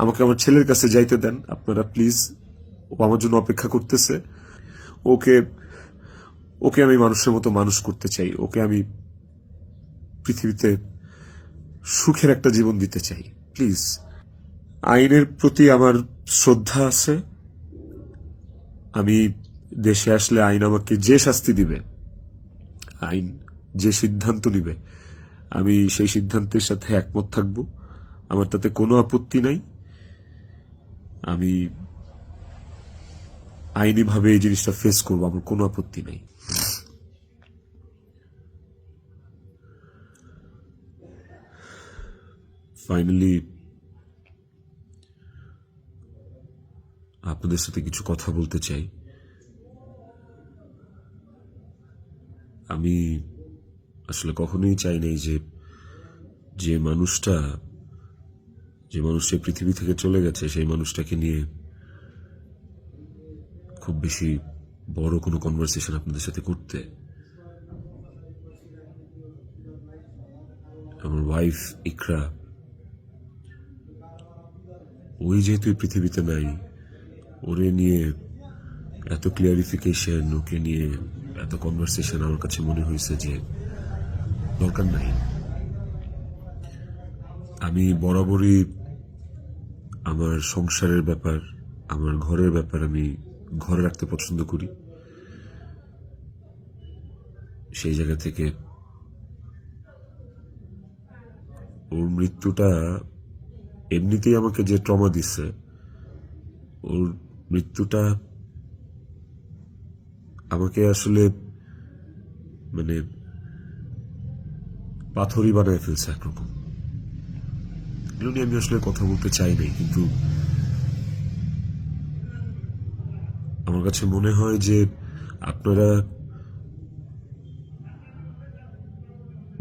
আমাকে আমার ছেলের কাছে যাইতে দেন আপনারা প্লিজ। ও আমার জন্য অপেক্ষা করতেছে। ওকে ওকে আমি মানুষের মতো মানুষ করতে চাই। ওকে আমি পৃথিবীতে সুখের একটা জীবন দিতে চাই। প্লিজ। আইনের প্রতি আমার শ্রদ্ধা আছে। আমি দেশে আসলে আইন আমাকে যে শাস্তি দিবে, আইন যে সিদ্ধান্ত নিবে, আমি সেই সিদ্ধান্তের সাথে একমত থাকব। আমার তাতে কোনো আপত্তি নাই। আমি আইনিভাবে এই জিনিসটা ফেস করবো, আমার কোনো আপত্তি নাই। ফাইনালি আপনাদের সাথে কিছু কথা বলতে চাই। আমি আসলে কখনোই চাই নাই যে মানুষটা পৃথিবী থেকে চলে গেছে সেই মানুষটাকে নিয়ে খুব বেশি বড় কোনো কনভারসেশন আপনাদের সাথে করতে। আমার ওয়াইফ ইকরা, ওই যেহেতু পৃথিবীতে নাই, ওরে নিয়ে এত ক্লিয়ারিফিকেশন, ওকে নিয়ে এত কনভারসেশন আমার কাছে মনে হয়েছে যে দরকার নাই। আমি বরাবরই আমার সংসারের ব্যাপার, আমার ঘরের ব্যাপার আমি ঘরে রাখতে পছন্দ করি। সেই জায়গা থেকে ওর মৃত্যুটা এমনিতেই আমাকে যে ট্রমা দিচ্ছে, ওর মৃত্যুটা আমাকে আসলে মানে পাথরই বানায় ফেলছে একরকম। এগুলো নিয়ে আমি আসলে কথা বলতে চাই নাই, কিন্তু আমার কাছে মনে হয় যে আপনারা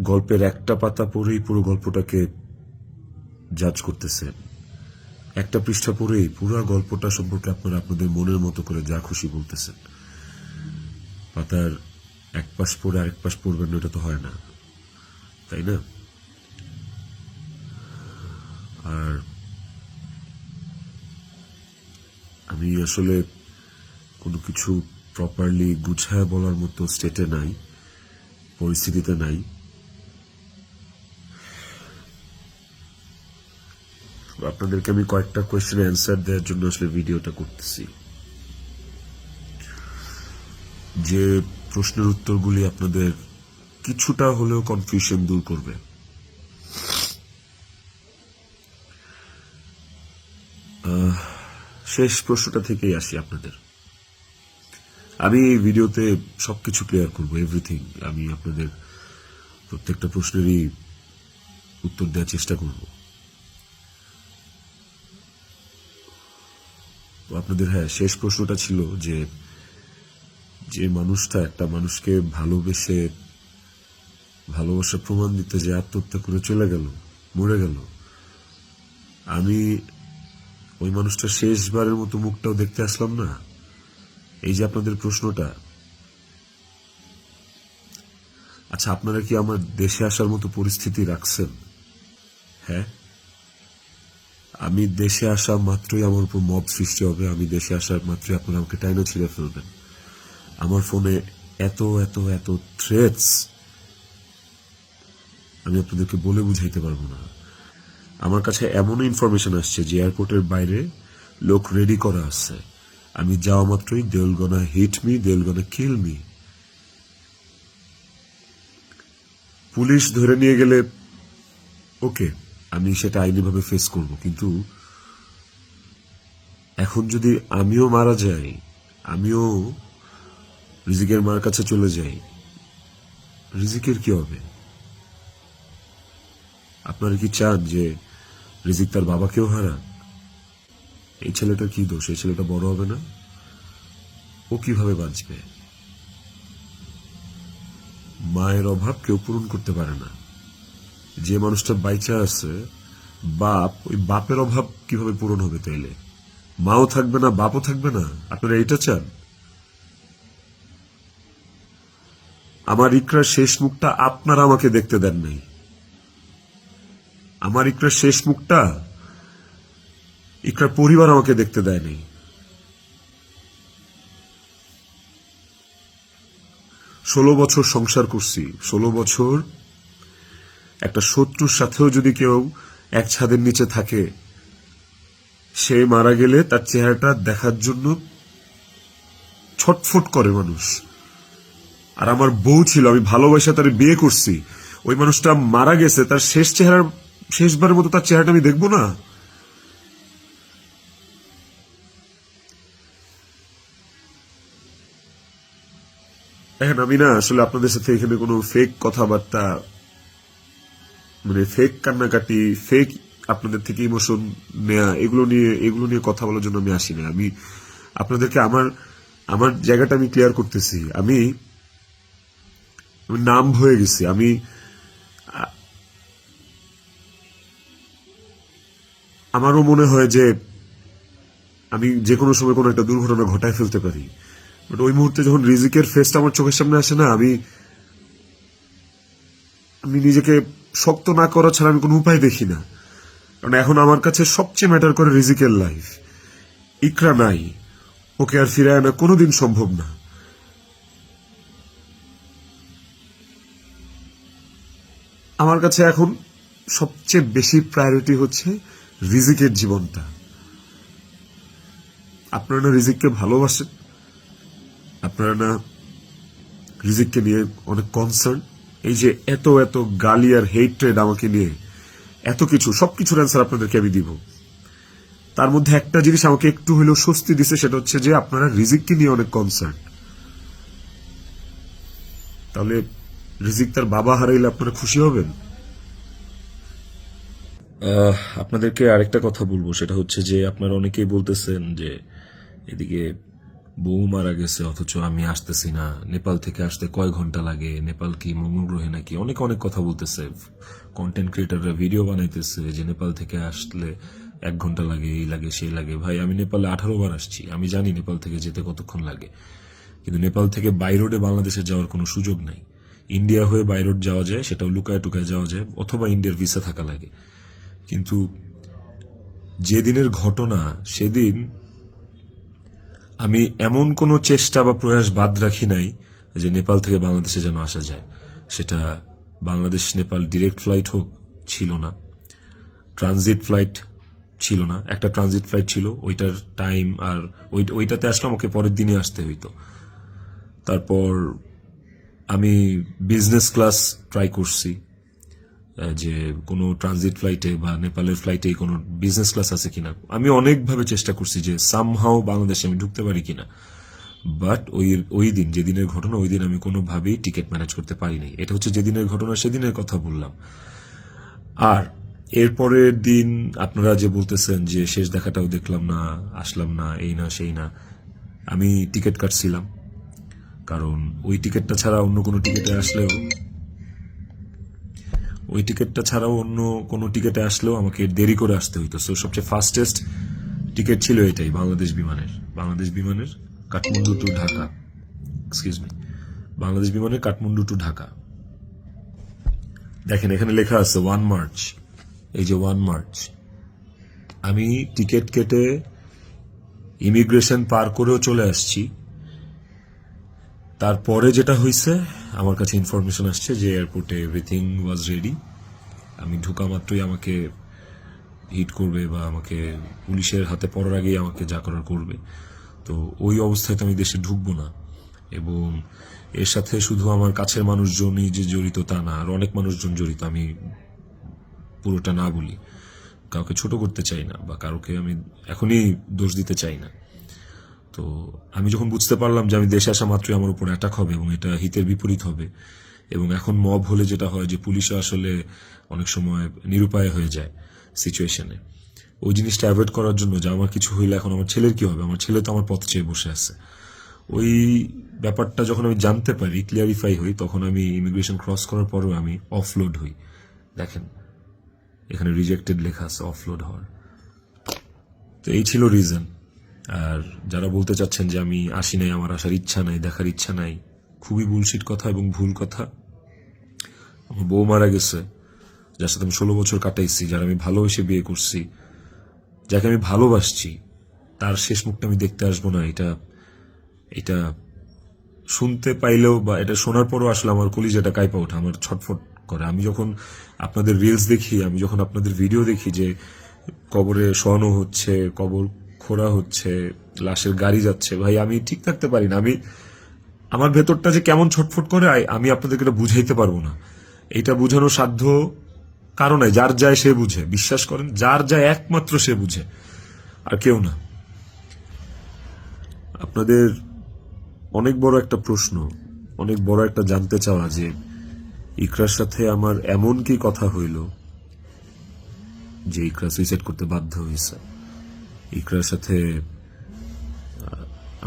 গল্পের একটা পাতা পড়েই পুরো গল্পটাকে জাজ করতেছেন। একটা পৃষ্ঠা পড়েই পুরো গল্পটা সম্পর্কে আপনারা আপনাদের মনের মতো করে যা খুশি বলতেছেন। পাতার এক পাশ পড়ে আরেক পাশ পড়বেন না, এটা তো হয় না, তাই না? আর আমি আসলে কোনো কিছু প্রপারলি গুছায় বলার মতো স্টেটে নাই, পরিস্থিতিতে নাই। আপনাদেরকে আমি কয়েকটা কোয়েশ্চেনের অ্যান্সার দেওয়ার জন্য আসলে ভিডিওটা করতেছি, যে প্রশ্নের উত্তরগুলি আপনাদের কিছুটা হলেও কনফিউশন দূর করবে। শেষ প্রশ্নটা থেকেই আসি আপনাদের। আমি এই ভিডিওতে সবকিছু ক্লিয়ার করবো, এভরিথিং। আমি আপনাদের প্রত্যেকটা প্রশ্নেরই উত্তর দেওয়ার চেষ্টা করব। তো আপনাদের শেষ প্রশ্নটা ছিল যে মানুষটা একটা মানুষকে ভালোবাসা প্রমাণ দিতে যে আত্মহত্যা করে চলে গেল, মরে গেল, আমি ওই মানুষটা শেষবারের মতো মুখটাও দেখতে আসলাম না। এই যে আপনাদের প্রশ্নটা, আচ্ছা আপনারা কি আমার দেশে আসার মতো পরিস্থিতি রাখছেন? হ্যাঁ, আমি দেশে আসা মাত্রই আমার উপর মব সৃষ্টি হবে। আমি দেশে আসার মাত্রই আপনারা আমাকে টাইনা ছিঁড়ে ফেলবেন। আমার ফোনে এত এত এত থ্রেটস আমি আপনাদেরকে বলে বুঝাইতে পারবো না। আমার কাছে এমন ইনফরমেশন আসছে যে এয়ারপোর্টের বাইরে লোক রেডি করা আছে। আমি যাওয়া মাত্রই they will gonna hit me, they will gonna kill me. Police ধরে নিয়ে গেলে ওকে, আমি সেটা আইনিভাবে ফেস করব, কিন্তু এখন যদি আমিও মারা যাই, আমিও রিজিকের মার কাছে চলে যাই, রিজিকের কি হবে? আপনারা কি চান যে রিজিক তার বাবাকেও হারান? এই ছেলেটার কি দোষ? এই ছেলেটা বড় হবে না? ও কিভাবে বাঁচবে? মায়ের অভাব কেউ পূরণ করতে পারে না। যে মানুষটা বাইচা আছে, ওই বাপের অভাব কিভাবে পূরণ হবে? তাইলে মাও থাকবে না, বাপও থাকবে না? আপনারা এটা চান? আমার ইকরার শেষ মুখটা আপনারা আমাকে দেখতে দেন নাই। আমার ইকরার শেষ মুখটা ইকরার পরিবার আমাকে দেখতে দেয়নি। 16 বছর সংসার করছি, 16 বছর একটা শত্রুর সাথেও যদি কেউ এক ছাদের নিচে থাকে, সে মারা গেলে তার চেহারাটা দেখার জন্য ছটফট করে মানুষ। আর আমার বউ ছিল, আমি ভালোবাসা তার বিয়ে করছি, ওই মানুষটা মারা গেছে, তার শেষবারের মতো তার চেহারাটা আমি দেখবো না? এখন আমি না আসলে আপনাদের সাথে এখানে কোনো ফেক কথাবার্তা, মানে ফেক কান্নাকাটি, ফেক আপনাদের থেকে ইমোশন নেয়া, এগুলো নিয়ে কথা বলার জন্য আমি আসি না। আমি আপনাদেরকে আমার আমার জায়গাটা আমি ক্লিয়ার করতেছি। আমি নাম হয়ে গেছি। আমারও মনে হয় যে আমি যে কোনো সময় কোনো একটা দুর্ঘটনা ঘটায় ফেলতে পারি, বাট ওই মুহূর্তে যখন রিজিকের ফেসটা আমার চোখের সামনে আসে না, আমি নিজেকে শক্ত না করা ছাড়া আমি কোনো উপায় দেখি না। কারণ এখন আমার কাছে সবচেয়ে ম্যাটার করে রিজিকের লাইফ। ইকরা নাই, ওকে আর ফিরে আনা কোনোদিন সম্ভব না। আমার কাছে এখন সবচেয়ে বেশি প্রায়োরিটি হচ্ছে রিজিকের জীবনটা। আপনারা না রিজিককে ভালোবাসেন, আপনারা না রিজিককে নিয়ে অনেক কনসার্ন। এই যে এত এত গালি আর হেট্রেড আমাকে নিয়ে, এত কিছু, সবকিছুর অ্যান্সার আপনাদেরকে আমি দিব। তার মধ্যে একটা জিনিস আমাকে একটু হলেও স্বস্তি দিছে, সেটা হচ্ছে যে আপনারা রিজিককে নিয়ে অনেক কনসার্ন। তাহলে রিজিক তার বাবা হারাইলে আপনারা খুশি হবেন? আপনাদেরকে আরেকটা কথা বলবো, সেটা হচ্ছে যে আপনারা অনেকেই বলতেছেন যে এদিকে বউ মারা গেছে অথচ আমি আসতেছি না, নেপাল থেকে আসতে কয় ঘন্টা লাগে, নেপাল কি মঙ্গল গ্রহে নাকি, অনেক অনেক কথা বলতেছে। কন্টেন্ট ক্রিয়েটাররা ভিডিও বানাইতেছে যে নেপাল থেকে আসলে 1 ঘন্টা লাগে, এই লাগে সেই লাগে। ভাই, আমি নেপালে 18 বার আসছি, আমি জানি নেপাল থেকে যেতে কতক্ষণ লাগে। কিন্তু নেপাল থেকে বাই রোডে বাংলাদেশে যাওয়ার কোনো সুযোগ নাই। ইন্ডিয়া হয়ে বাই রোড যাওয়া যায়, সেটাও লুকায় টুকায় যাওয়া যায়, অথবা ইন্ডিয়ার ভিসা থাকা লাগে। কিন্তু যেদিনের ঘটনা, সেদিন আমি এমন কোনো চেষ্টা বা প্রয়াস বাদ রাখি নাই যে নেপাল থেকে বাংলাদেশে যেন আসা যায়। সেটা বাংলাদেশ নেপাল ডিরেক্ট ফ্লাইট হোক, ছিল না। ট্রানজিট ফ্লাইট ছিল না, একটা ট্রানজিট ফ্লাইট ছিল, ওইটার টাইম, আর ওইটাতে আসলে আমাকে পরের দিনে আসতে হইতো। তারপর আমি বিজনেস ক্লাস ট্রাই করছি, যে কোনো ট্রানজিট ফ্লাইটে বা নেপালের ফ্লাইটে কোনো বিজনেস ক্লাস আছে কিনা। আমি অনেকভাবে চেষ্টা করছি যে সামহাও বাংলাদেশে আমি ঢুকতে পারি কিনা, বাট ওই দিন, যেদিনের ঘটনা, ওই দিন আমি কোনোভাবেই টিকিট ম্যানেজ করতে পারিনি। এটা হচ্ছে যেদিনের ঘটনা, সেদিনের কথা বললাম। আর এরপরের দিন আপনারা যে বলতেছেন যে শেষ দেখাটাও দেখলাম না, আসলাম না, এই না সেই না, আমি টিকিট কাটছিলাম, কারণ ওই টিকিটটা ছাড়া অন্য কোনো টিকিটে আসলেও অন্য কোনো টিকিটে আসলেও আমাকে দেরি করে আসতে হইতো। সো সবচেয়ে ফাস্টেস্ট টিকিট ছিল এটাই, বাংলাদেশ বিমানের কাঠমান্ডু টু ঢাকা, বাংলাদেশ বিমানের কাঠমান্ডু টু ঢাকা। দেখেন এখানে লেখা আছে 1 মার্চ, এই যে 1 মার্চ। আমি টিকিট কেটে ইমিগ্রেশন পার করেও চলে আসছি। তারপরে যেটা হয়েছে, আমার কাছে ইনফরমেশন আসছে যে এয়ারপোর্টে এভরিথিং ওয়াজ রেডি। আমি ঢোকা মাত্রই আমাকে হিট করবে বা আমাকে পুলিশের হাতে পড়ার আগেই আমাকে যা করার করবে। তো ওই অবস্থায় তো আমি দেশে ঢুকবো না। এবং এর সাথে শুধু আমার কাছের মানুষজনই যে জড়িত তা না, আর অনেক মানুষজন জড়িত। আমি পুরোটা না বলি, কাউকে ছোট করতে চাই না বা কাউকে আমি এখনই দোষ দিতে চাই না। তো আমি যখন বুঝতে পারলাম যে আমি দেশে আসা মাত্রই আমার উপর অ্যাটাক হবে এবং এটা হিতের বিপরীত হবে, এবং এখন মব হলে যেটা হয় যে পুলিশও আসলে অনেক সময় নিরুপায় হয়ে যায় সিচুয়েশনে, ওই জিনিসটা অ্যাভয়েড করার জন্য যে আমার কিছু হইলে এখন আমার ছেলের কি হবে, আমার ছেলে তো আমার পথ চেয়ে বসে আছে, ওই ব্যাপারটা যখন আমি জানতে পারি, ক্লিয়ারিফাই হই, তখন আমি ইমিগ্রেশন ক্রস করার পরেও আমি অফলোড হই। দেখেন এখানে রিজেক্টেড লেখা আছে, অফলোড হওয়ার। তো এই ছিল রিজন। আর যারা বলতে চাচ্ছেন যে আমি আসি নাই, আমার আসার ইচ্ছা নাই, দেখার ইচ্ছা নাই, খুবই বুলশিট কথা এবং ভুল কথা। আমার বউ মারা গেছে, যার সাথে আমি 16 বছর কাটাইছি, যারা আমি ভালোবেসে বিয়ে করছি, যাকে আমি ভালোবাসছি, তার শেষ মুখটা আমি দেখতে আসবো না, এটা এটা শুনতে পাইলেও বা এটা শোনার পরও আসলে আমার কলিজাটা কাঁপা ওঠে, আমার ছটফট করে। আমি যখন আপনাদের রিলস দেখি, আমি যখন আপনাদের ভিডিও দেখি যে কবরে শোয়ানো হচ্ছে, কবর খোঁড়া হচ্ছে, লাশের গাড়ি যাচ্ছে, ভাই আমি ঠিক থাকতে পারি না। আমার ভেতরটা যে কেমন ছটফট করে আমি আপনাদেরকে এটা বুঝাইতে পারবো না। এটা বুঝানোর সাধ্য কারো নাই, যার যায় সে বুঝে, বিশ্বাস করেন, যার যায় একমাত্র সে বুঝে, আর কেউ না। আপনাদের অনেক বড় একটা প্রশ্ন, অনেক বড় একটা জানতে চাওয়া যে ইকরার সাথে আমার এমন কি কথা হইল যে ইকরা সুইসাইড করতে বাধ্য হয়েছে। ইকরার সাথে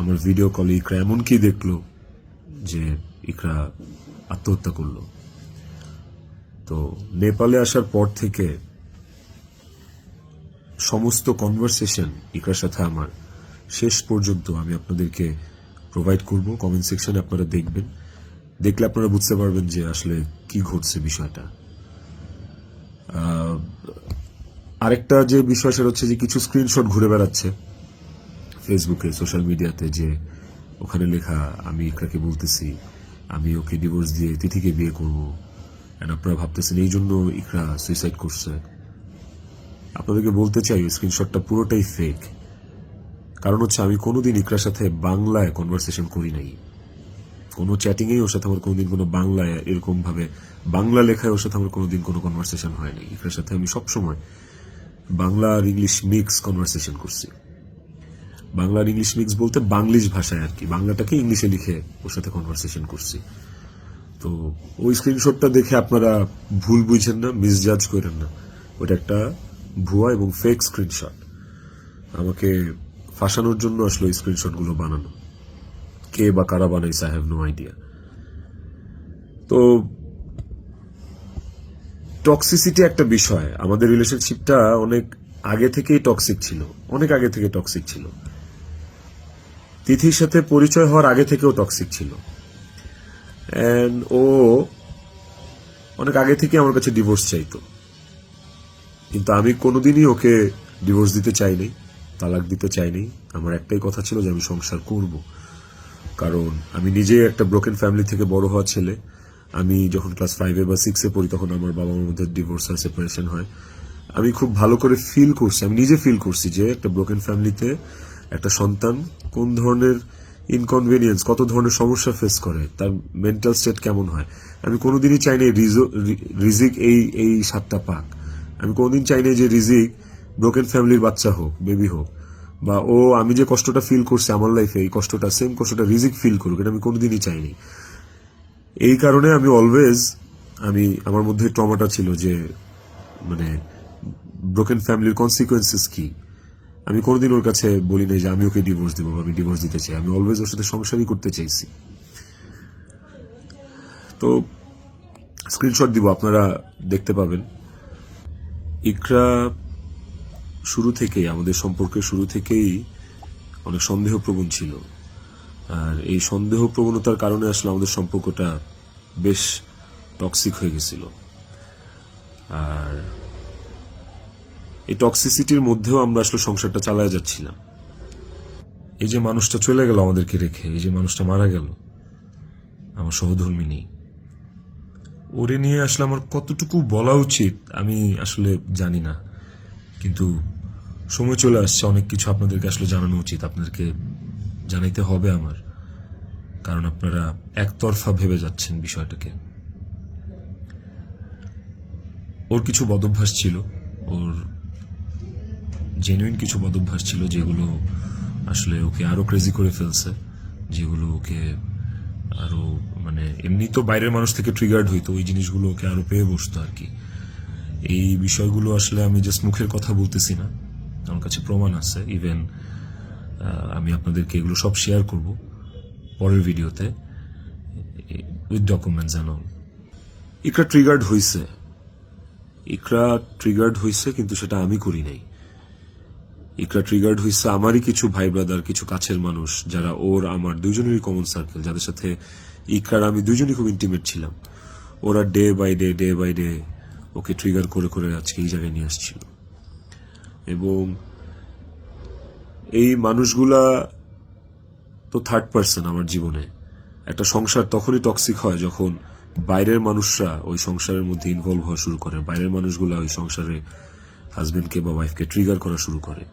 আমার ভিডিও কলে ইকরা এমন কি দেখলো যে ইকরা আত্মহত্যা করলো। তো নেপালে আসার পর থেকে সমস্ত কনভারসেশন ইকরার সাথে আমার শেষ পর্যন্ত আমি আপনাদেরকে প্রোভাইড করব। কমেন্ট সেকশনে আপনারা দেখবেন, দেখলে আপনারা বুঝতে পারবেন যে আসলে কি ঘটছে বিষয়টা। আরেকটা যে বিষয় সেটা হচ্ছে যে কিছু স্ক্রিনশট ঘুরে বেড়াচ্ছে ফেসবুকে, সোশ্যাল মিডিয়াতে, যে ওখানে লেখা আমি ইকরাকে বলতেছি আমি ওকে ডিভোর্স দিয়ে তিথিকে বিয়ে করবো, এন্ড আপনারা ভাবতেছেন এই জন্য ইকরা সুইসাইড করছে। আপনাদেরকে বলতে চাই ওই স্ক্রিনশটটা পুরোটাই ফেক। কারণ হচ্ছে আমি কোনোদিন ইকরার সাথে বাংলায় কনভারসেশন করি নাই, কোনো চ্যাটিংয়েই ওর সাথে আমার কোনোদিন কোনো বাংলায় এরকম ভাবে বাংলা লেখায় ওর সাথে আমার কোনোদিন কোনো কনভারসেশন হয়নি। ইকরার সাথে আমি সবসময় বাংলা আর ইংলিশ মিক্স কনভারসেশন করছি। বাংলা আর ইংলিশ মিক্স বলতে বাংলিশ ভাষায় আর কি, বাংলাটাকে ইংলিশে লিখে ওর সাথে কনভারসেশন করছি। তো ওই স্ক্রিনশটটা দেখে আপনারা ভুল বুঝেন না, মিসজাজ করেন না, ওটা একটা ভুয়া এবং ফেক স্ক্রিনশট। আমাকে ফাঁসানোর জন্য আসলে ওই স্ক্রিনশটগুলো বানানো। কে বা কারা বানাইছে আই হ্যাভ নো আইডিয়া। তো টক্সিসিটি একটা বিষয়, আমাদের রিলেশনশিপটা অনেক আগে থেকেই টক্সিক ছিল, অনেক আগে থেকে টক্সিক ছিল। তিথির সাথে পরিচয় হওয়ার আগে থেকেও টক্সিক ছিল। এন্ড ও অনেক আগে থেকে আমার কাছে ডিভোর্স চাইতো, কিন্তু আমি কোনোদিনই ওকে ডিভোর্স দিতে চাইনি, তালাক দিতে চাইনি। আমার একটাই কথা ছিল যে আমি সংসার করব, কারণ আমি নিজে একটা ব্রোকেন ফ্যামিলি থেকে বড় হওয়া ছেলে। আমি যখন ক্লাস 5 বা 6 পড়ি তখন আমার বাবা মার মধ্যে ডিভোর্স আর সেপারেশন হয়। আমি খুব ভালো করে ফিল করছি, আমি নিজে ফিল করছি যে একটা ব্রোকেন ফ্যামিলিতে একটা সন্তান কোন ধরনের ইনকনভেনিয়েন্স, কত ধরনের সমস্যা ফেস করে, তার মেন্টাল স্টেট কেমন হয়। আমি কোনোদিনই চাইনি রিজিক এই সাতটা পাক। আমি কোনোদিন চাইনি যে রিজিক ব্রোকেন ফ্যামিলির বাচ্চা হোক, বেবি হোক, বা আমি যে কষ্টটা ফিল করছি আমার লাইফে, এই কষ্টটা সেম কষ্টটা রিজিক ফিল করুক, এটা আমি কোনোদিনই চাইনি। এই কারণে আমি অলওয়েজ আমার মধ্যে ট্রমাটা ছিল যে মানে ব্রোকেন ফ্যামিলির কনসিকুয়েন্সেস কি। আমি কোনোদিন ওর কাছে বলি নাই যে আমি ওকে ডিভোর্স দিব, আমি ডিভোর্স দিতে চাই। আমি অলওয়েজ ওর সাথে সংসারই করতে চাইছি। তো স্ক্রিনশট দিব, আপনারা দেখতে পাবেন। ইকরা শুরু থেকেই, আমাদের সম্পর্কের শুরু থেকেই অনেক সন্দেহপ্রবণ ছিল, আর এই সন্দেহ প্রবণতার কারণে আসলে আমাদের সম্পর্কটা বেশ টক্সিক হয়ে গেছিল। আর এই টক্সিসিটির মধ্যেও আমরা আসলে সংসারটা চালায় যাচ্ছিলাম। এই যে মানুষটা চলে গেল আমাদেরকে রেখে, এই যে মানুষটা মারা গেল, আমার সহধর্মিনী, ওরে নিয়ে আসলে আমার কতটুকু বলা উচিত আমি আসলে জানি না, কিন্তু সময় চলে আসছে, অনেক কিছু আপনাদেরকে আসলে জানানো উচিত, আপনাদেরকে জানাইতে হবে আমার, কারণ আপনারা একতরফা ভেবে যাচ্ছেন বিষয়টাকে। ওর কিছু বদভ্যাস ছিল, ওর জেনুইন কিছু বদভ্যাস ছিল যেগুলো আসলে ওকে আরো ক্রেজি করে ফেলছে, যেগুলো ওকে আরো মানে এমনি তো বাইরের মানুষ থেকে ট্রিগার্ড হইতো, ওই জিনিসগুলো ওকে আরো পেয়ে বসতো আর কি। এই বিষয়গুলো আসলে আমি জাস্ট মুখের কথা বলতেছি না, আমার কাছে প্রমাণ আছে। ইভেন আমি আপনাদেরকে এগুলো সব শেয়ার করব পরের ভিডিওতে with documents and all. Iqra triggered হইছে, কিন্তু সেটা আমি করি নাই। ইকরা ট্রিগার্ড হইছে আমারই কিছু ভাই ব্রাদার, কিছু কাছের মানুষ, যারা ওর আমার দুজনেরই কমন সার্কেল, যাদের সাথে ইকরার আমি দুজনই খুব ইন্টিমেট ছিলাম। ওরা ডে বাই ডে ওকে ট্রিগার করে করে আজকে এই জায়গায় নিয়ে আসছিল। এবং এই মানুষগুলা তো থার্ড পার্সন আমার জীবনে। একটা সংসার তখনই টক্সিক হয় যখন বাইরের মানুষরা ওই সংসারের মধ্যে ইনভলভ হওয়া শুরু করে, বাইরের মানুষগুলা ওই সংসারে হাজবেন্ডকে বা ওয়াইফকে ট্রিগার করা শুরু করে।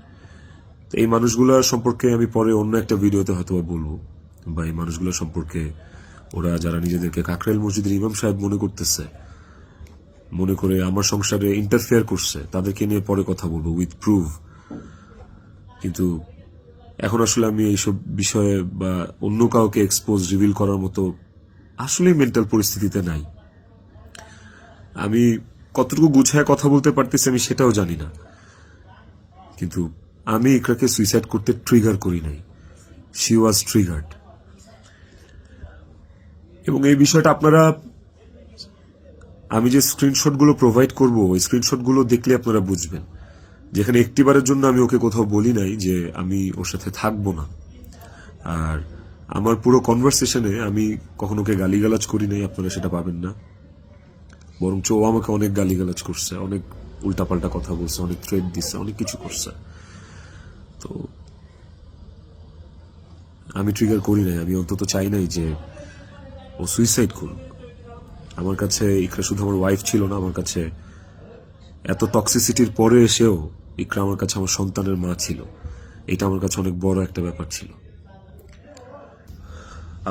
তো এই মানুষগুলা সম্পর্কে আমি পরে অন্য একটা ভিডিওতে হয়তো বলবো, বা এই মানুষগুলো সম্পর্কে ওরা যারা নিজেদেরকে কাকরাইল মসজিদের ইমাম সাহেব মনে করতেছে, মনে করে আমার সংসারে ইন্টারফেয়ার করছে, তাদেরকে নিয়ে পরে কথা বলবো উইথ প্রুফ। কিন্তু এখন আসলে আমি এইসব বিষয়ে বা অন্য কাউকে এক্সপোজ রিভিল করার মতো আসলে মেন্টাল পরিস্থিতিতে নাই। আমি কতটুকু গুছায় কথা বলতে পারতেছি আমি সেটাও জানি না, কিন্তু আমি ইকরাকে সুইসাইড করতে ট্রিগার করি নাই, শি ওয়াজ ট্রিগার্ড। এবং এই বিষয়টা আপনারা, আমি যে স্ক্রিনশটগুলো প্রোভাইড করব ওই স্ক্রিনশটগুলো দেখলে আপনারা বুঝবেন, যেখানে একটিবারের জন্য আমি ওকে কোথাও বলি নাই যে আমি ওর সাথে থাকবো না। আর আমার পুরো কনভারসেশনে আমি কখনো ওকে গালিগালাজ করি নাই, আপনারা সেটা পাবেন না। বরঞ্চ ও আমাকে অনেক গালিগালাজ করছে, অনেক উল্টাপাল্টা কথা বলছে, অনেক থ্রেট দিচ্ছে, অনেক কিছু করছে। তো আমি ট্রিগার করি নাই, আমি অন্তত চাই নাই যে ও সুইসাইড করুক। আমার কাছে ইকরা শুধু আমার ওয়াইফ ছিল না, আমার কাছে এত টক্সিসিটির পরে এসেও ইকরা আমার কাছে আমার সন্তানের মা ছিল। এটা আমার কাছে অনেক বড় একটা ব্যাপার ছিল।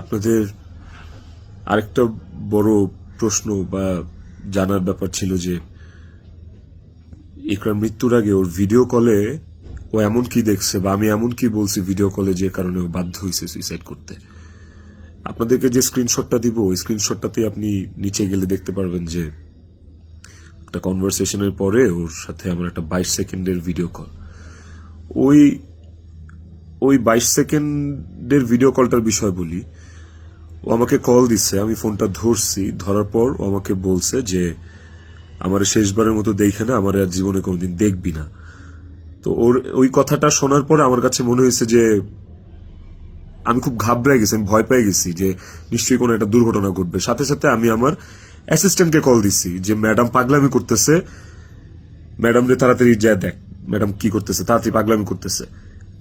আপনাদের আরেকটা বড় প্রশ্ন বা জানার ব্যাপার ছিল যে ইকরার মৃত্যুর আগে ওর ভিডিও কলে ও এমন কি দেখছে বা আমি এমন কি বলছি ভিডিও কলে যে কারণে ও বাধ্য হয়েছে সুইসাইড করতে। আপনাদেরকে যে স্ক্রিনশটটা দিব ওই স্ক্রিনশটটাতে আপনি নিচে গেলে দেখতে পারবেন যে একটা কনভারসেশনের পরে ওর সাথে আমার একটা 22 সেকেন্ডের ভিডিও কল। ওই 22 সেকেন্ডের ভিডিও কলটার বিষয় বলি। ও আমাকে কল দিচ্ছে, আমি ফোনটা ধরছি, ধরার পর ও আমাকে বলছে যে আমার শেষবারের মতো দেখে না, আমার আর জীবনে কোনোদিন দেখবি না। তো ওর ওই কথাটা শোনার পরে আমার কাছে মনে হয়েছে যে আমি খুব ঘাবড়ে গেছি, আমি ভয় পেয়ে গেছি যে নিশ্চয়ই কোনো একটা দুর্ঘটনা ঘটবে। সাথে সাথে আমি আমার অ্যাসিস্ট্যান্টকে কল দিছি যে ম্যাডাম পাগলামি করতেছে, ম্যাডাম রে তাড়াতাড়ি যা দেখ ম্যাডাম কি করতেছে, তাড়াতাড়ি পাগলামি করতেছে।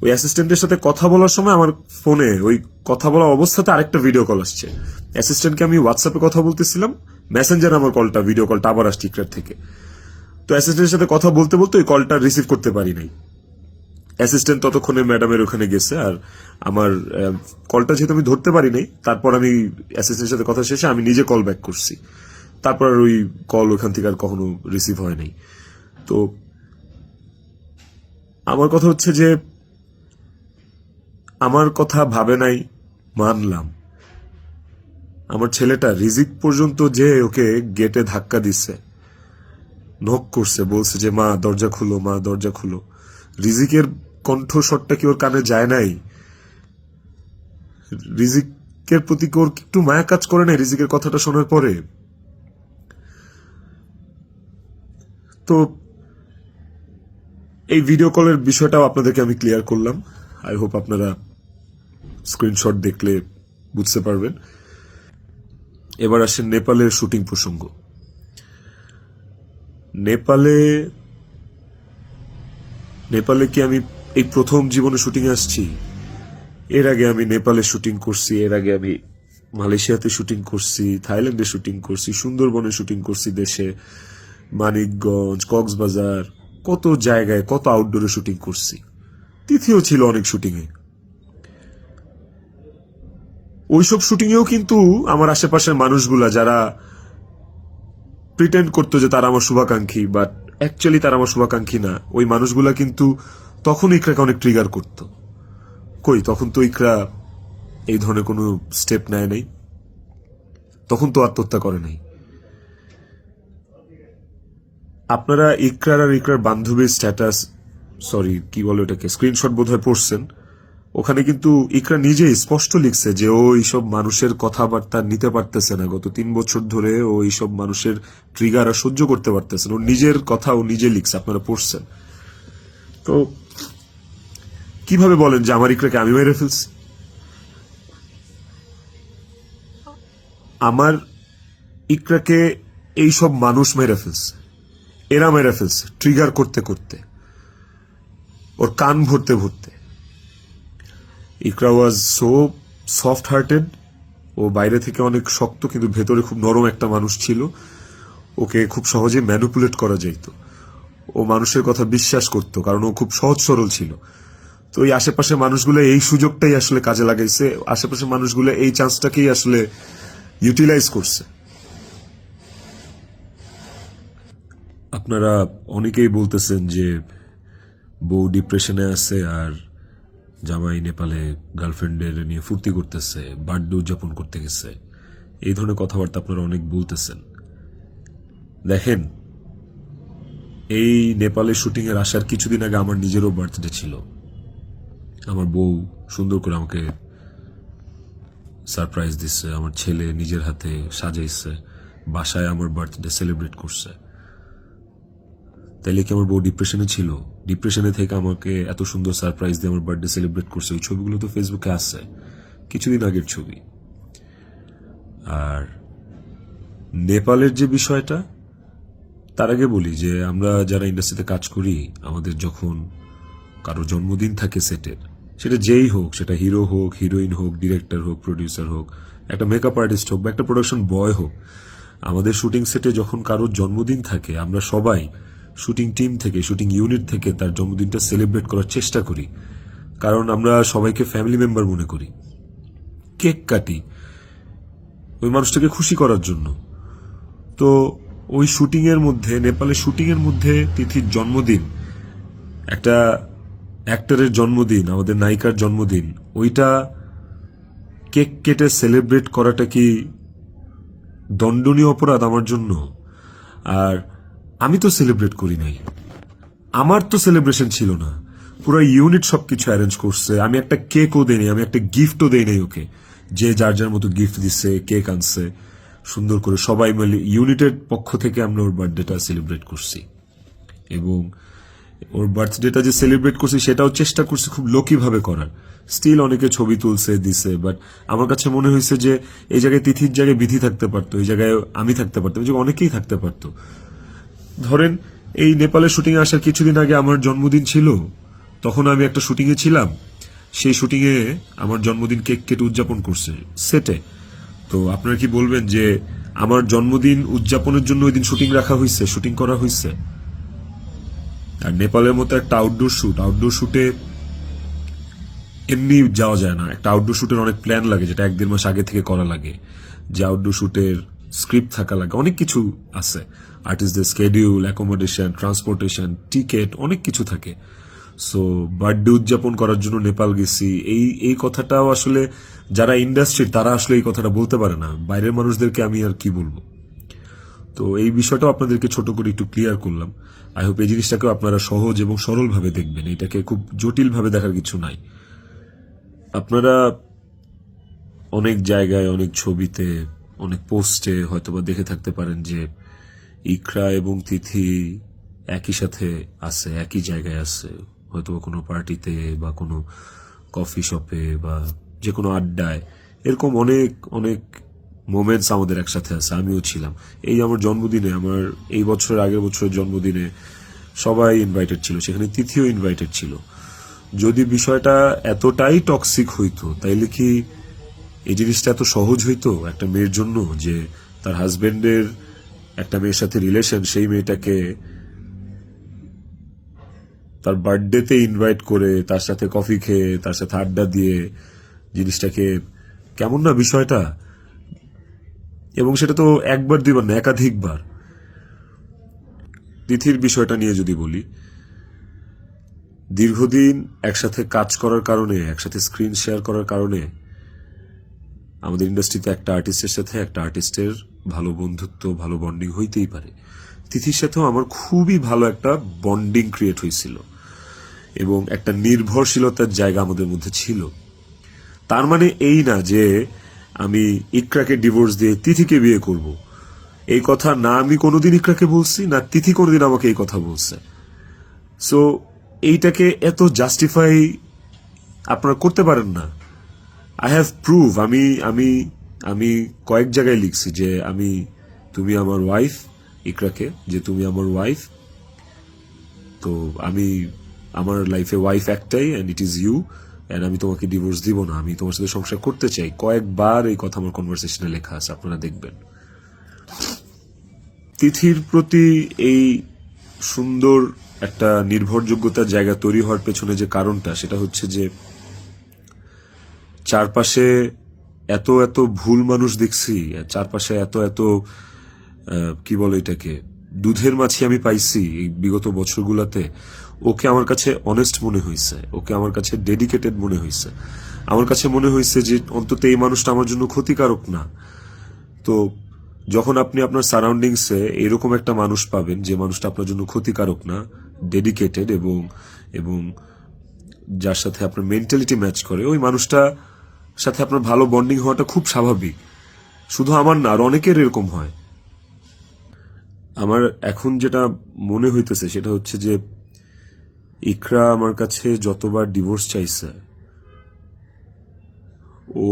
ওই অ্যাসিস্ট্যান্টের সাথে কথা বলার সময় আমার ফোনে ওই কথা বলা অবস্থাতে আরেকটা ভিডিও কল আসছে। অ্যাসিস্ট্যান্টকে আমি হোয়াটসঅ্যাপে কথা বলতেছিলাম, মেসেঞ্জার আমার কলটা ভিডিও কলটা আবার আসছে ইকরার থেকে। তো অ্যাসিস্ট্যান্টের সাথে কথা বলতে বলতে ওই কলটা রিসিভ করতে পারি নাই। অ্যাসিস্ট্যান্ট ততক্ষণে ম্যাডামের ওখানে গেছে, আর আমার কলটা যেহেতু আমি ধরতে পারি নাই, তারপর আমি অ্যাসিস্ট্যান্টের সাথে কথা শেষে আমি নিজে কল ব্যাক করছি। তারপর আর ওই কল ওখান থেকে আর কখনো রিসিভ হয় নাই। তো আমার কথা হচ্ছে যে আমার কথা ভাবে নাই, মানলাম। আমার ছেলেটা রিজিক পর্যন্ত যে ওকে গেটে ধাক্কা দিচ্ছে, নক করছে, বলছে যে মা দরজা খুলো, মা দরজা খুলো। রিজিকের কণ্ঠস্বরটা কি ওর কানে যায় নাই? রিজিকের প্রতি কি ওর একটু মায়া কাজ করে নাই রিজিকের কথাটা শোনার পরে? তো এই ভিডিও কলের বিষয়টাও আপনাদেরকে আমি ক্লিয়ার করলাম। আই হোপ আপনারা স্ক্রিনশট দেখলে বুঝতে পারবেন। এবার আসেন নেপালের শুটিং প্রসঙ্গ। নেপালে কি আমি এই প্রথম জীবনে শুটিং আসছি? এর আগে আমি নেপালে শুটিং করছি, এর আগে আমি মালয়েশিয়াতে শুটিং করছি, থাইল্যান্ডে শুটিং করছি, সুন্দরবনে শুটিং করছি, দেশে মানিকগঞ্জ, কক্সবাজার, কত জায়গায় কত আউটডোরে শুটিং করছি। তিথিও ছিল অনেক শুটিংয়ে। ওইসব শুটিংয়েও কিন্তু আমার আশেপাশের মানুষগুলা যারা প্রিটেন্ড করতো যে তারা আমার শুভাকাঙ্ক্ষী, বাট অ্যাকচুয়ালি তারা আমার শুভাকাঙ্ক্ষী না, ওই মানুষগুলা কিন্তু তখন ইকরাকে অনেক ট্রিগার করত। কই, তখন তো ইকরা এই ধরনের কোনো স্টেপ নেয় নাই, তখন তো আত্মহত্যা করে নাই। আপনারা ইকরার আর ইকরার বান্ধবীর স্ট্যাটাস, সরি কি বলে ওটাকে, স্ক্রিনশট বোধহয় পড়ছেন। ওখানে কিন্তু ইকরা নিজেই স্পষ্ট লিখছে যে ও এইসব মানুষের কথাবার্তা নিতে পারতেছে না, গত 3 বছর ধরে ও এইসব মানুষের ট্রিগার আর সহ্য করতে পারতেছে না। ও নিজের কথা ও নিজে লিখছে, আপনারা পড়ছেন। তো কিভাবে বলেন যে আমার ইকরাকে আমি মেরে ফেলছি? আমার ইকরাকে এইসব মানুষ মেরে ফেলছে, এরা মেরে ফেলছে ট্রিগার করতে করতে, ওর কান ভরতে ভরতে। ইকরা ওয়াজ সো সফট হার্টেড, ও বাইরে থেকে অনেক শক্ত কিন্তু ভেতরে খুব নরম একটা মানুষ ছিল। ওকে খুব সহজে ম্যানিপুলেট করা যাইত, ও মানুষের কথা বিশ্বাস করতো কারণ ও খুব সহজ সরল ছিল। তো এই আশেপাশের মানুষগুলো এই সুযোগটাই আসলে কাজে লাগাইছে, আশেপাশের মানুষগুলো এই চান্সটাকেই আসলে ইউটিলাইজ করছে। আপনারা অনেকেই বলতেছেন যে বউ ডিপ্রেশনে আছে আর জামাই নেপালে গার্লফ্রেন্ডের নিয়ে ফুর্তি করতেছে, বার্থডে উদযাপন করতে গেছে, এই ধরনের কথাবার্তা আপনারা অনেক বলতেছেন। দেখেন, এই নেপালে শুটিং এর আসার কিছুদিন আগে আমার নিজেরও বার্থডে ছিল। আমার বউ সুন্দর করে আমাকে সারপ্রাইজ দিচ্ছে, আমার ছেলে নিজের হাতে সাজাইছে, বাসায় আমার বার্থডে সেলিব্রেট করছে। তাইলে কি আমার বউ ডিপ্রেশনে ছিল? ডিপ্রেশনে থেকে আমাকে এত সুন্দর সারপ্রাইজ দিয়ে আমার বার্থডে সেলিব্রেট করছে। ওই ছবিগুলো তো ফেসবুকে আছে, কিছুদিন আগের ছবি। আর নেপালের যে বিষয়টা, তার আগে বলি যে আমরা যারা ইন্ডাস্ট্রিতে কাজ করি, আমাদের যখন কারো জন্মদিন থাকে সেটের, সেটা যেই হোক, সেটা হিরো হোক, হিরোইন হোক, ডিরেক্টর হোক, প্রডিউসার হোক, একটা মেকআপ আর্টিস্ট হোক বা একটা প্রোডাকশন বয় হোক, আমাদের শুটিং সেটে যখন কারোর জন্মদিন থাকে, আমরা সবাই শুটিং টিম থেকে, শুটিং ইউনিট থেকে তার জন্মদিনটা সেলিব্রেট করার চেষ্টা করি, কারণ আমরা সবাইকে ফ্যামিলি মেম্বার মনে করি। কেক কাটি ওই মানুষটাকে খুশি করার জন্য। তো ওই শুটিং এর মধ্যে, নেপালে শুটিং এর মধ্যে তিথির জন্মদিন, একটা অ্যাক্টরের জন্মদিন, আমাদের নায়িকার জন্মদিন, ওইটা কেক কেটে সেলিব্রেট করাটা কি দণ্ডনীয় অপরাধ আমার জন্য? আর আমি তো সেলিব্রেট করি নাই, আমার তো সেলিব্রেশন ছিল না, পুরো ইউনিট সবকিছু অ্যারেঞ্জ করছে। আমি একটা কেকও দেই নাই, আমি একটা গিফটও দেই নাই ওকে। যে যার যার মতো গিফট দিচ্ছে, কেক আনছে, সুন্দর করে সবাই মিলে ইউনিটের পক্ষ থেকে আমরা ওর বার্থডেটা সেলিব্রেট করছি। এবং ওর বার্থডেটা যে সেলিব্রেট করছি সেটাও চেষ্টা করছি খুব লোকি ভাবে করার। স্টিল অনেকে ছবি তুলছে, দিছে, বাট আমার কাছে মনে হয়েছে যে এই জায়গায় তিথির জায়গায় বিধি থাকতে পারতো, এই জায়গায় আমি থাকতে পারতাম, এই জায়গায় অনেকেই থাকতে পারতো। ধরেন, এই নেপালের শুটিং এ আসার কিছুদিন আগে আমার জন্মদিন ছিল, তখন আমি একটা শুটিং এ ছিলাম, সেই শুটিং এ আমার জন্মদিন কেক কেটে উদযাপন করছে সেটে। তো আপনারা কি বলবেন যে আমার জন্মদিন উদযাপনের জন্য ওই দিন শুটিং রাখা হয়েছে, শুটিং করা হয়েছে? আর নেপালের মতো একটা আউটডোর শুটে এমনি যাওয়া যায় না। একটা আউটডোর শুটের অনেক প্ল্যান লাগে, যেটা 1-1.5 মাস আগে থেকে করা লাগে। যে আউটডোর শুটের স্ক্রিপ্ট থাকা লাগে, অনেক কিছু আছে, আর্টিস্টদের স্কেডিউল, অ্যাকোমোডেশন, ট্রান্সপোর্টেশন, টিকেট, অনেক কিছু থাকে। সো বার্থডে উদযাপন করার জন্য নেপাল গেছি, এই কথাটাও আসলে যারা ইন্ডাস্ট্রির তারা আসলে এই কথাটা বলতে পারে না, বাইরের মানুষদেরকে আমি আর কি বলবো। তো এই বিষয়টাও আপনাদেরকে ছোট করে একটু ক্লিয়ার করলাম। আই হোপ এই জিনিসটাকেও আপনারা সহজ এবং সরল ভাবে দেখবেন, এটাকে খুব জটিল ভাবে দেখার কিছু নাই। আপনারা অনেক জায়গায়, অনেক ছবিতে, অনেক পোস্টে হয়তোবা দেখে থাকতে পারেন যে ইকরা এবং তিথি একই সাথে আছে, একই জায়গায় আছে, হয়তোবা কোনো পার্টিতে বা কোনো কফি শপে বা যে কোনো আড্ডায়। এরকম অনেক অনেক মোমেন্টস আমাদের একসাথে আছে, আমিও ছিলাম। এই আমার জন্মদিনে, আমার এই বছরের আগের বছরের জন্মদিনে সবাই ইনভাইটেড ছিল, সেখানে তিথিও ইনভাইটেড ছিল। যদি বিষয়টা এতটাই টক্সিক হইতো, তাইলে কি এই জিনিসটা এত সহজ হইতো একটা মেয়ের জন্য, যে তার হাজবেন্ডের একটা মেয়ের সাথে রিলেশন, সেই মেয়েটাকে তার বার্থডেতে ইনভাইট করে, তার সাথে কফি খেয়ে, তার সাথে আড্ডা দিয়ে, জিনিসটাকে কেমন না বিষয়টা? এবং সেটা তো একবার দুইবার না, একাধিকবার। তিথির বিষয়টা নিয়ে যদি বলি, দীর্ঘদিন একসাথে কাজ করার কারণে, একসাথে স্ক্রিন শেয়ার করার কারণে আমাদের ইন্ডাস্ট্রিতে একটা আর্টিস্টের সাথে একটা আর্টিস্টের ভালো বন্ধুত্ব, ভালো বন্ডিং হইতেই পারে। তিথির সাথেও আমার খুবই ভালো একটা বন্ডিং ক্রিয়েট হয়েছিল এবং একটা নির্ভরশীলতার জায়গা আমাদের মধ্যে ছিল। তার মানে এই না যে আমি ইকরাকে ডিভোর্স দিয়ে তিথিকে বিয়ে করব, এই কথা না আমি কোনোদিন ইকরাকে বলছি, না তিথি কোনোদিন আমাকে এই কথা বলছে। সো এইটাকে এত জাস্টিফাই আপনারা করতে পারেন না। আই হ্যাভ প্রুভ, আমি কয়েক জায়গায় লিখছি যে তুমি আমার ওয়াইফ, ইকরাকে, যে তুমি আমার ওয়াইফ। তো আমার লাইফে ওয়াইফ একটাই, and it is you. And আমি তোমাকে ডিভোর্স দিব না, আমি তোমার সাথে সংসার করতে চাই। কয়েকবার এই কথা আমার কনভারসেশনে লেখা আছে, আপনারা দেখবেন। তিথির প্রতি এই সুন্দর একটা নির্ভরযোগ্যতার জায়গা তৈরি হওয়ার পেছনে যে কারণটা, সেটা হচ্ছে যে চারপাশে এত এত ভুল মানুষ দেখছি, চারপাশে এত এত কি বলে এটাকে, দুধের মাছি আমি পাইছি এই বিগত বছরগুলোতে। ওকে আমার কাছে অনেস্ট মনে হয়েছে, ওকে আমার কাছে ডেডিকেটেড মনে হয়েছে। আমার কাছে মনে হয়েছে যে অন্তত এই মানুষটা আমার জন্য ক্ষতিকারক না। তো যখন আপনি আপনার সারাউন্ডিংসে এরকম একটা মানুষ পাবেন যে মানুষটা আপনার জন্য ক্ষতিকারক না, ডেডিকেটেড এবং এবং যার সাথে আপনার মেন্টালিটি ম্যাচ করে, ওই মানুষটা সাথে আপনার ভালো বন্ডিং হওয়াটা খুব স্বাভাবিক। শুধু আমার না, আর অনেকের এরকম হয়। আমার এখন যেটা মনে হইতেছে সেটা হচ্ছে যে ইকরা আমার কাছে যতবার ডিভোর্স চাইছে, ও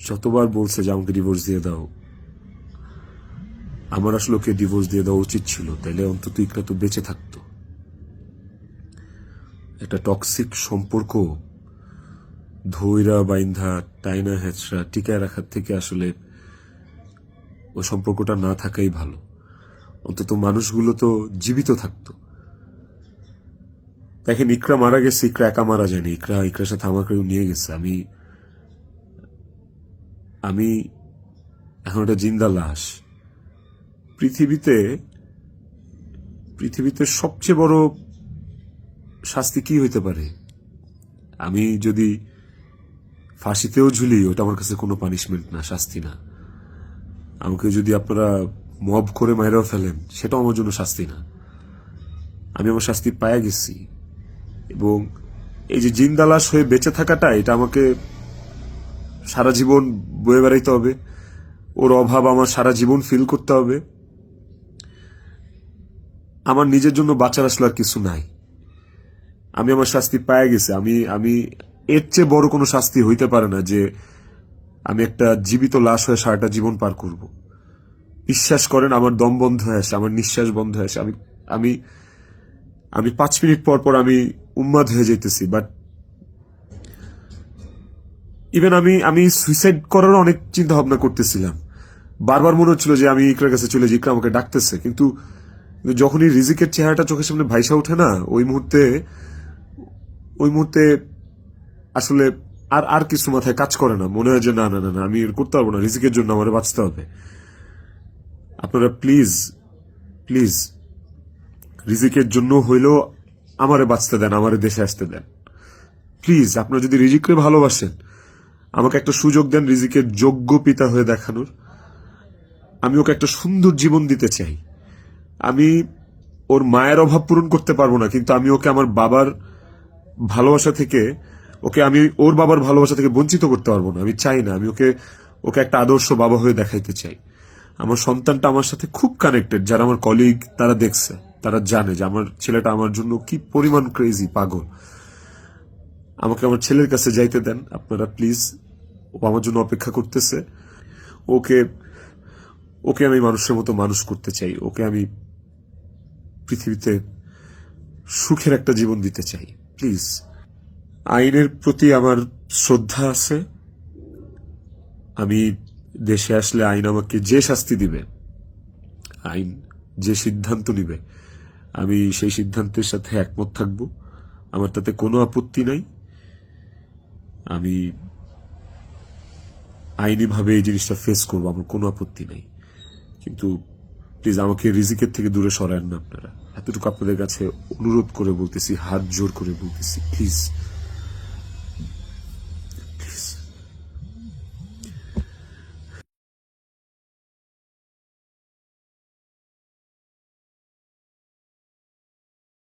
যতবার বলছে যে আমাকে ডিভোর্স দিয়ে দাও, আমার আসলে ওকে ডিভোর্স দিয়ে দেওয়া উচিত ছিল, তাইলে অন্তত ইকরা তো বেঁচে থাকতো। একটা টক্সিক সম্পর্ক ধৈরা বাইন্ধা টাইনা হেঁচড়া টিকায় রাখার থেকে আসলে ওই সম্পর্কটা না থাকাই ভালো। অন্তত মানুষগুলো তো জীবিত থাকতো। দেখেন, ইকরা মারা গেছে, ইকরা একা মারা যায়নি, ইকরার সাথে আমাকেও নিয়ে গেছে। আমি আমি এখন একটা জিন্দা লাশ। পৃথিবীতে পৃথিবীতে সবচেয়ে বড় শাস্তি কি হইতে পারে? আমি যদি ফাঁসিতেও ঝুলি, ওটা আমার কাছে কোনো পানিশমেন্ট না, শাস্তি না। আমাকে যদি আপনারা মব করে মাইরাও ফেলেন, সেটাও আমার জন্য শাস্তি না। আমি আমার শাস্তি পায়া গেছি। এবং এই যে জিন্দা লাশ হয়ে বেঁচে থাকাটা, এটা আমাকে সারা জীবন বয়ে বেড়াইতে হবে। ওর অভাব আমার সারা জীবন ফিল করতে হবে। আমার নিজের জন্য বাঁচার আসলে আর কিছু নাই। আমি আমার শাস্তি পায়া গেছি। আমি আমি এর চেয়ে বড় কোনো শাস্তি হইতে পারে না যে আমি একটা জীবিত লাশ হয়ে সারাটা জীবন পার করব। বিশ্বাস করেন, আমার দম বন্ধ হয়ে আসে, আমার নিঃশ্বাস বন্ধ হয়ে আসে। আমি আমি আমি 5 মিনিট পর পর আমি উন্মাদ হয়ে যাইতেছি। বাট ইভেন আমি সুইসাইড করার অনেক চিন্তা ভাবনা করতেছিলাম। বারবার মনে হচ্ছিল যে আমি ইকরার কাছে চলে যাই, ইকরা আমাকে ডাকতেছে। কিন্তু যখনই রিজিকের চেহারাটা চোখের সামনে ভাইসা ওঠে না, ওই মুহূর্তে আসলে আর আর কিছু মাথায় কাজ করে না। মনে হয় যে না না না না, আমি করতে পারবো না, রিজিকের জন্য আমার বাঁচতে হবে। আপনারা প্লিজ প্লিজ রিজিকের জন্য হইলেও আমারে বাঁচতে দেন, আমারে দেশে আসতে দেন প্লিজ। আপনারা যদি রিজিককে ভালোবাসেন, আমাকে একটা সুযোগ দেন রিজিকের যোগ্য পিতা হয়ে দেখানোর। আমি ওকে একটা সুন্দর জীবন দিতে চাই। আমি ওর মায়ের অভাব পূরণ করতে পারবো না, কিন্তু আমি ওকে আমার বাবার ভালোবাসা থেকে, আমি ওর বাবার ভালোবাসা থেকে বঞ্চিত করতে পারবো না। আমি চাই না। আমি ওকে একটা আদর্শ বাবা হয়ে দেখাইতে চাই। আমার সন্তানটা আমার সাথে খুব কানেক্টেড। যারা আমার কলিগ, তারা দেখছে, তারা জানে যে আমার ছেলেটা আমার জন্য কি পরিমাণ ক্রেজি, পাগল। আমাকে আমার ছেলের কাছে যাইতে দেন আপনারা প্লিজ। ও আমার জন্য অপেক্ষা করতেছে। ওকে ওকে আমি মানুষের মতো মানুষ করতে চাই। ওকে আমি পৃথিবীতে সুখের একটা জীবন দিতে চাই। প্লিজ। আইনের প্রতি আমার শ্রদ্ধা আছে। আমি দেশে আসলে আইন আমাকে যে শাস্তি দিবে, আইন যে সিদ্ধান্ত নিবে, আমি সেই সিদ্ধান্তের সাথে একমত থাকব। আমার তাতে কোনো আপত্তি নাই। আমি আইনিভাবে এই জিনিসটা ফেস করবো, আমার কোনো আপত্তি নাই। কিন্তু প্লিজ আমাকে রিজিকের থেকে দূরে সরায়েন না আপনারা। এতটুকু আপনাদের কাছে অনুরোধ করে বলতেছি, হাত জোর করে বলতেছি, প্লিজ।